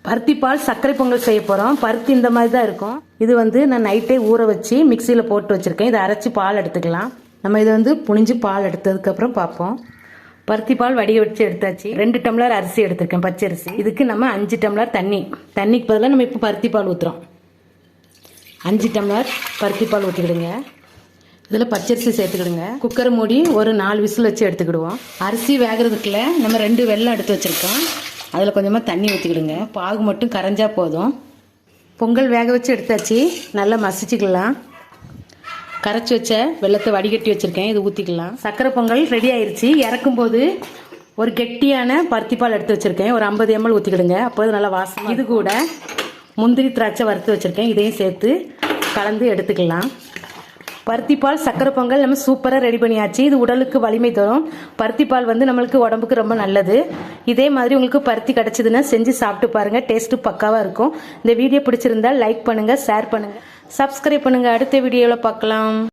பருத்தி பால் சர்க்கரை பொங்கல் செய்ய போகிறோம். பருத்தி இந்த மாதிரி தான் இருக்கும். இது வந்து நான் நைட்டே ஊற வச்சு மிக்சியில் போட்டு வச்சுருக்கேன். இதை அரைச்சி பால் எடுத்துக்கலாம். நம்ம இதை வந்து புழிஞ்சு பால் எடுத்ததுக்கப்புறம் பார்ப்போம். பருத்தி பால் வடிய வச்சு எடுத்தாச்சு. 2 டம்ளர் அரிசி எடுத்திருக்கேன், பச்சரிசி. இதுக்கு நம்ம 5 டம்ளர் தண்ணிக்கு பதிலாக நம்ம இப்போ பருத்தி பால் ஊற்றுறோம். 5 டம்ளர் பருத்தி பால் ஊற்றிக்கிடுங்க. இதில் பச்சரிசி சேர்த்துக்கிடுங்க. குக்கரை மூடி ஒரு 4 விசில் வச்சு எடுத்துக்கிடுவோம். அரிசி வேகிறதுக்குள்ள நம்ம 2 வெல்லம் எடுத்து வச்சுருக்கோம். அதில் கொஞ்சமாக தண்ணி ஊற்றிக்கிடுங்க. பாகு மட்டும் கரைஞ்சா போதும். பொங்கல் வேக வச்சு எடுத்தாச்சு. நல்லா மசிச்சுக்கலாம். கரைச்சி வச்ச வெள்ளத்தை வடிகட்டி வச்சுருக்கேன், இது ஊற்றிக்கலாம். சர்க்கரை பொங்கல் ரெடி ஆயிடுச்சு. இறக்கும்போது ஒரு கெட்டியான பருத்திப்பால் எடுத்து வச்சுருக்கேன், ஒரு 50 ml ஊற்றிக்கிடுங்க. அப்போது நல்லா வாசம். இது கூட முந்திரி திராட்சை வறுத்து வச்சுருக்கேன், இதையும் சேர்த்து கலந்து எடுத்துக்கலாம். பருத்திப்பால் சர்க்கரை பொங்கல் நம்ம சூப்பராக ரெடி பண்ணியாச்சு. இது உடலுக்கு வலிமை தரும். பருத்திப்பால் வந்து நம்மளுக்கு உடம்புக்கு ரொம்ப நல்லது. இதே மாதிரி உங்களுக்கு பருத்தி கிடச்சிதுன்னா செஞ்சு சாப்பிட்டு பாருங்கள். டேஸ்ட்டு பக்காவாக இருக்கும். இந்த வீடியோ பிடிச்சிருந்தா லைக் பண்ணுங்கள், ஷேர் பண்ணுங்கள், சப்ஸ்கிரைப் பண்ணுங்கள். அடுத்த வீடியோவில் பார்க்கலாம்.